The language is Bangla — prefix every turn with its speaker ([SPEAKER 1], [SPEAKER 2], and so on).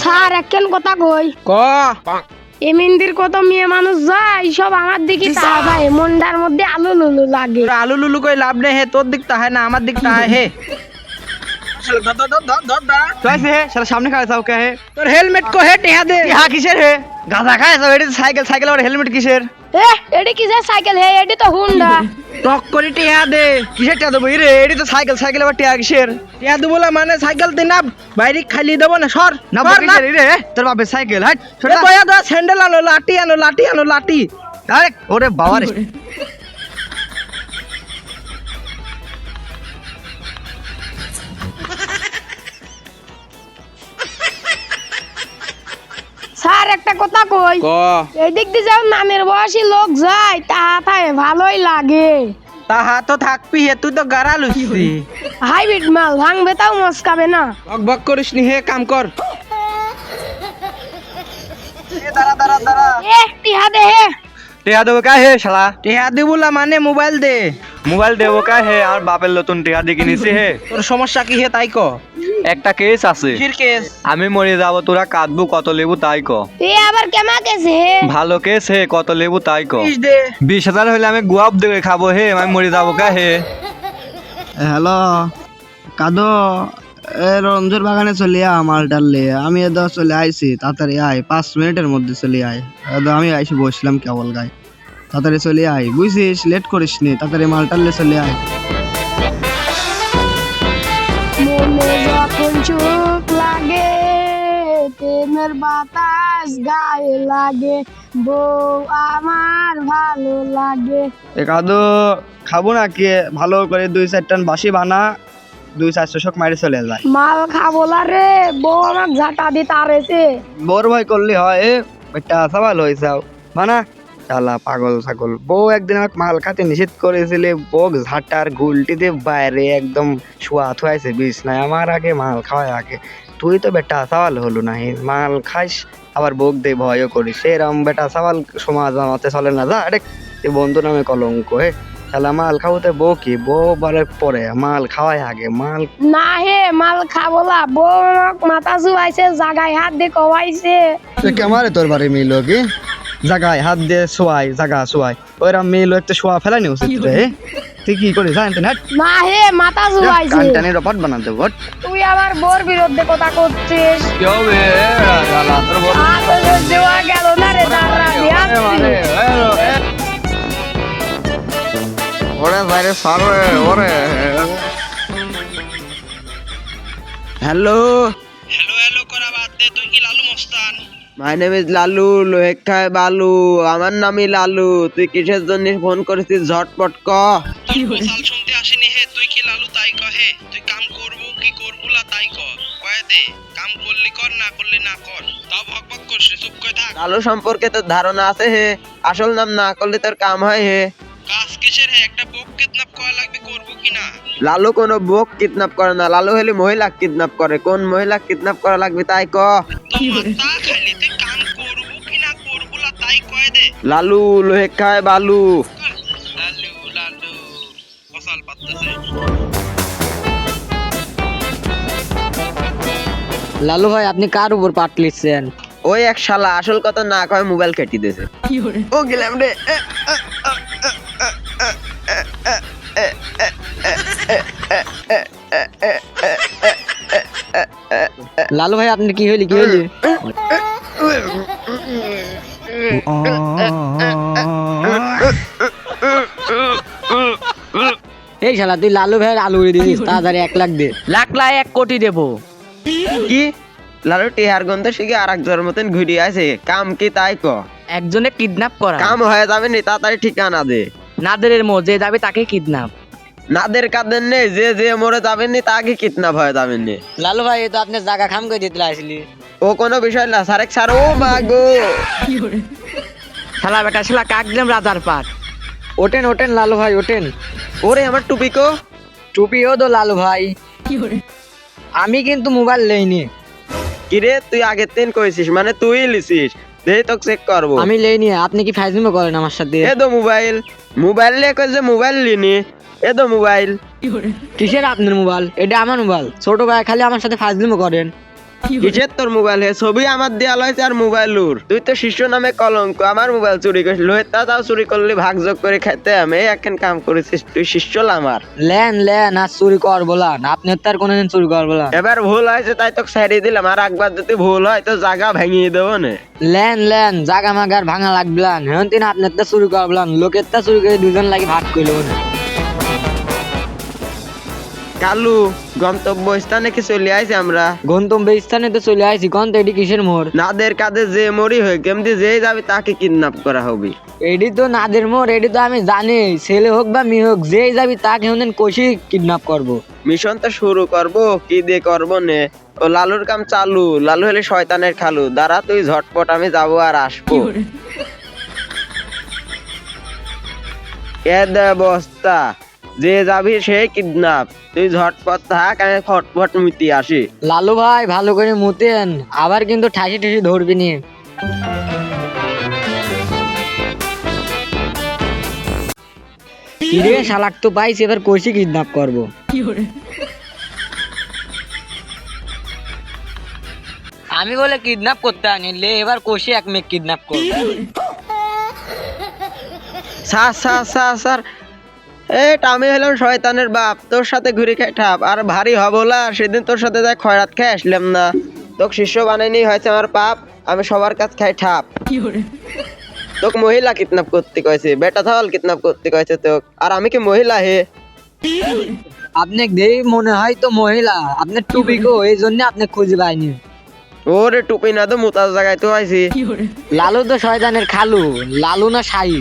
[SPEAKER 1] স্যার একখান কথা কই
[SPEAKER 2] ক
[SPEAKER 1] এ মন্দির কত মেয়ে মানুষ যায় সব আমার দিকে তাকায় মনটার মধ্যে আলু লুলু লাগে
[SPEAKER 2] তোর আলু লুলু কই লাভ নেই হে, তোর দিক তাহায় না আমার দিক তাহায় হে।
[SPEAKER 3] চয়েছে হে শালা সামনে খায় যাও কে হে
[SPEAKER 2] তোর হেলমেট কো হে টিহা দে।
[SPEAKER 3] ইহা কিসের হে গাধা খায় যাও এটা সাইকেল সাইকেল আর হেলমেট কিসের
[SPEAKER 1] এ এডি কিসের সাইকেল হে এডি তো হুন্ডা
[SPEAKER 2] টক করে টিহা দে।
[SPEAKER 3] কিসের টা দেবো রে এটা তো সাইকেল সাইকেল আবার টিয়া কিসের
[SPEAKER 2] টিহা দে বলা মানে সাইকেল তে না বাইরে খালি দেব না সর
[SPEAKER 3] না
[SPEAKER 2] সর না।
[SPEAKER 3] কিসের রে তোর বাপের সাইকেল হাট
[SPEAKER 2] এ বয়া দা স্যান্ডেল আনো লাঠি আনো লাঠি আনো লাঠি।
[SPEAKER 3] আরে ওরে বাবা রে
[SPEAKER 1] স্যার একটা কথা কই
[SPEAKER 2] ক
[SPEAKER 1] এদিক দিয়ে যাও নামের বয়সী লোক যায় তাহায় ভালোই লাগে
[SPEAKER 2] তাহা তো থাকবি হে, তুই তো গারা লুসি।
[SPEAKER 1] হাইব্রিড মাল ভাঙবে তাও মস্কাবে না
[SPEAKER 2] বক বক করিস নি হে, কাম কর। দাঁড়া দাঁড়া দাঁড়া।
[SPEAKER 1] এ টিহা দে হে
[SPEAKER 3] টিয়া দেবো কে হে শালা
[SPEAKER 2] টিহা দি বলা মানে মোবাইল দে।
[SPEAKER 3] মোবাইল দেবো কে হে আর বাপের নতুন টিয়া দিয়ে কিনেছি হে
[SPEAKER 2] তোর সমস্যা কি হে তাই ক।
[SPEAKER 3] একটা কেস আছে
[SPEAKER 2] কির কেস?
[SPEAKER 3] আমি মরে যাবো তোরা কাঁদবো কত লেবু তাই ক
[SPEAKER 1] এ আবার কেমা কেছে হে
[SPEAKER 3] ভালো কেস হে কত লেবু তাই ক
[SPEAKER 2] কিস দে।
[SPEAKER 3] 20,000 হলে আমি গুয়াব দিয়ে খাবো হে আমি মরে যাবো কে হে
[SPEAKER 4] হ্যালো কাদো এ রঞ্জুর বাগানে চলে আয় মালটার লিয়ে আমি এদা চলে আইছি তাড়াতাড়ি আয় 5 মিনিটের মধ্যে চলে আয় এদা আমি আইসি বসলাম কেবল গায়ে তাড়াতাড়ি চলে আয় বুঝছিস লেট করিস নি তাড়াতাড়ি মালটার লিয়ে চলে আয়
[SPEAKER 1] মনে যখন চোখ লাগে প্রেমের বাতাস গায়ে লাগে বউ আমার ভালো লাগে
[SPEAKER 4] এ কাদো খাবো না কি ভালো করে 2-4 টান বাসি বানা 2-4 শোক মারি চলে যায়
[SPEAKER 1] মাল খাবো না রে বউ আমার ঝাঁটা দিয়ে তারেছে
[SPEAKER 4] বোর ভয় করলে হয় এ বেটা সবাল হয়ে যাও মানা শালা পাগল ছাগল বউ একদিন আমাকে মাল খাতে নিষেধ করেছিলে বউ ঝাঁটার গুলটিতে বাইরে একদম শোয়া থুয়াইছে বিছনায় আমার আগে মাল খাওয়ায় আগে তুই তো বেটা সওয়াল হলো না মাল খাইস আবার বউক দে ভয়ও করিস এরম বেটা সওয়াল সমাজ আমাতে চলে না যা আরে এ বন্ধু নামে কলঙ্ক হে শালা মাল খাওয়াতে বউ কি বউ বলে পরে মাল খাওয়ায় আগে মাল
[SPEAKER 1] না হে মাল খাবো না বউ আমাকে মাথা চুয়াইছে জাগায় হাত দিয়ে কবাইছে
[SPEAKER 4] কেমারে তোর বাড়ি মিলো কি জাগায় হাত দিয়ে শোয়াই জাগা শোয়াই ওইরকম মিলো একটা শোয়া ফেলানি উচিত রে তুই কি করে জানতেন হাট
[SPEAKER 1] না হে মাথা চুয়াইছে
[SPEAKER 4] কানটানি রপাট বানাতে বট
[SPEAKER 1] তুই আমার বোর বিরুদ্ধে কথা করছিস
[SPEAKER 3] কি হবে শালা তোর বড়
[SPEAKER 1] আসলে দেওয়া গেল না রে দাঁড়া
[SPEAKER 3] মানে ওরে বাইরে সারে ওরে
[SPEAKER 4] হ্যালো
[SPEAKER 2] হ্যালো হ্যালো করা বাদ দে, তুই কি লালু মস্তান?
[SPEAKER 4] মাই নেম ইজ লালু লোহেখায় বালু আমার নামই লালু তুই কিসের জন্য ফোন করেছিস ঝটপট ক
[SPEAKER 2] তোর গোসাল শুনতে আসিনি হে, তুই কি লালু তাই কহে। তুই কাম করবো কি করবো না তাই কয়ে দে। কাম করলি কর, না করলি না কর। তাও ভক ভক করছিস, চুপ করে থাক।
[SPEAKER 4] লালু সম্পর্কে তোর ধারণা আছে হে আসল নাম না করলে তোর কাম হয় হে
[SPEAKER 2] কাজ কিসের হে? একটা বক কিডন্যাপ করা লাগবে, করবো কিনা?
[SPEAKER 4] লালু কোনো বোক কিডন্যাপ করে না লালু হলে মহিলা কিডন্যাপ করে কোন মহিলা কিডন্যাপ করা লাগবে তাই ক
[SPEAKER 2] তো মাথা খাইলি, তুই কাম করবো কিনা করবো না তাই কয়ে দে।
[SPEAKER 4] লালু লোহেখায় বালু
[SPEAKER 2] লালু লালু গোসাল পাততেছে।
[SPEAKER 5] লালু ভাই আপনি কার উপর পাট লিখছেন
[SPEAKER 4] ওই এক শালা আসল কথা না কয় মোবাইল কেটে দিয়েছে ও গেলাম রে
[SPEAKER 5] লালু ভাই আপনি কি হইলি এই শালা তুই লালু ভাইয়ের আলু উড়ে দিস তাড়াতাড়ি 1 লাখ দে
[SPEAKER 6] লাখ 1 কোটি দেবো
[SPEAKER 4] কি লালু টিহার গন্ধ শিখে আর এক জোর মতন ঘুরিয়ে আছে কাম কি তাই ক
[SPEAKER 6] একজনে কিডন্যাপ করা
[SPEAKER 4] কাম হয়ে যাবে নি তাড়াতাড়ি ঠিকানা দে
[SPEAKER 6] নাদেরের মো যে যাবে তাকে কিডন্যাপ
[SPEAKER 4] নাদের কাদের নেই যে যে মরে যাবেন নি তাকে কিডন্যাপ হয়ে যাবেন নি
[SPEAKER 5] লালু ভাই এ তো আপনি জায়গা খাম করে দিতে আসলি
[SPEAKER 4] ও কোনো বিষয় না সারেক সার ও মাগো
[SPEAKER 6] শালা বেটা শালা কাক দিলাম রাজার পাট
[SPEAKER 5] ওঠেন ওঠেন লালু ভাই ওঠেন
[SPEAKER 4] ওরে আমার টুপি কো
[SPEAKER 5] টুপিও তো লালু ভাই আমি কিন্তু মোবাইল লইনি
[SPEAKER 4] কিরে তুই আগের দিন কইছিস মানে তুই লিছিস দেই তোকে চেক করবো
[SPEAKER 5] আমি লইনি আপনি কি ফাইজলামি করেন আমার সাথে
[SPEAKER 4] এ দো মোবাইল মোবাইল লে কই যে মোবাইল লিনি এ দো মোবাইল
[SPEAKER 5] কিসের আপনার মোবাইল এটা আমার মোবাইল ছোট ভাই খালি আমার সাথে ফাইজলামি করেন
[SPEAKER 7] কিসের তোর মোবাইল হে? ছবি আমার দেয়াল হয়েছে আর মোবাইল উর। তুই তো শিষ্য নামে কলঙ্ক, আমার মোবাইল চুরি করিস। লোহের তাও চুরি করলি, ভাগযোগ করে খেতে আমি এখন কাম করেছিস। তুই শিষ্য আমার।
[SPEAKER 5] লেন আর চুরি কর বলান, আপনি তার কোনোদিন চুরি কর বলান।
[SPEAKER 7] এবার ভুল হয়েছে তাই তোকে ছেড়ে দিলাম, আর একবার যদি ভুল হয় তো জায়গা ভেঙিয়ে দেবো না।
[SPEAKER 5] লেন জাগা মাগার ভাঙা লাগবেন, এখন তিনি আপনার তা চুরি করবেন, লোকের তা চুরি করে দুজন লাগি ভাগ করল না।
[SPEAKER 7] কালু গন্তব্য স্থানে কি চলে আইছি আমরা?
[SPEAKER 5] গন্তব্য স্থানে তো চলে আসি, কোন তো এটি কিসের মোড়?
[SPEAKER 7] নাদের কাঁধে যে মরি হয়ে কেমনি যে যাবে তাকে কিডন্যাপ করা হবে।
[SPEAKER 5] এটি তো নাদের মোড়, এটি তো আমি জানি, ছেলে হোক বা মেয়ে হোক যেই যাবি তাকে এখন কষি কিডন্যাপ করব।
[SPEAKER 7] মিশন তো শুরু করব, কি দিয়ে করবো নে। ও লালুর কাম চালু, লালু হলে শয়তানের খালু। দাঁড়া তুই ঝটপট, আমি যাবো আর আসবো। এ দে বস্তা, যে যাবি সে কিডন্যাপ। তুই ঝটপট থাক, আমি ফটফট মিটি আসি।
[SPEAKER 5] লালু ভাই ভালো করে মুতেন, আবার কিন্তু ঠাসি ঠাসি ধরবি নি। কিরে শালাক তো পাইছি, এবার কষি কিডন্যাপ করব। আমি বলে কিডন্যাপ করতে আনিলে, এবার কষি এক মেয়ে কিডন্যাপ করব।
[SPEAKER 7] স্যার এটা আমি হলাম শয়তানের বাপ, তোর সাথে ঘুরে খাই ঠাপ। আর ভারী হবলা, সেদিন তোর সাথে যাই খয়রাত খেয়ে আসলাম না। তোকে শিষ্য বানাইনি হয়েছে আমার পাপ, আমি সবার কাছে খাই ঠাপ। তোকে মহিলা কিডন্যাপ করতে কয়েছে, বেটা থাওয়াল কিডন্যাপ করতে কয়েছে তোক। আর আমি কি মহিলা হে?
[SPEAKER 5] আপনি দেই মনে হয় তো মহিলা, আপনার টুপি গো, এই জন্য আপনি খুঁজে পাইনি।
[SPEAKER 7] ওরে টুপি না তো মোতার জায়গায় তো আইছি।
[SPEAKER 5] লালু তো শয়তানের খালু, লালু না শাহী।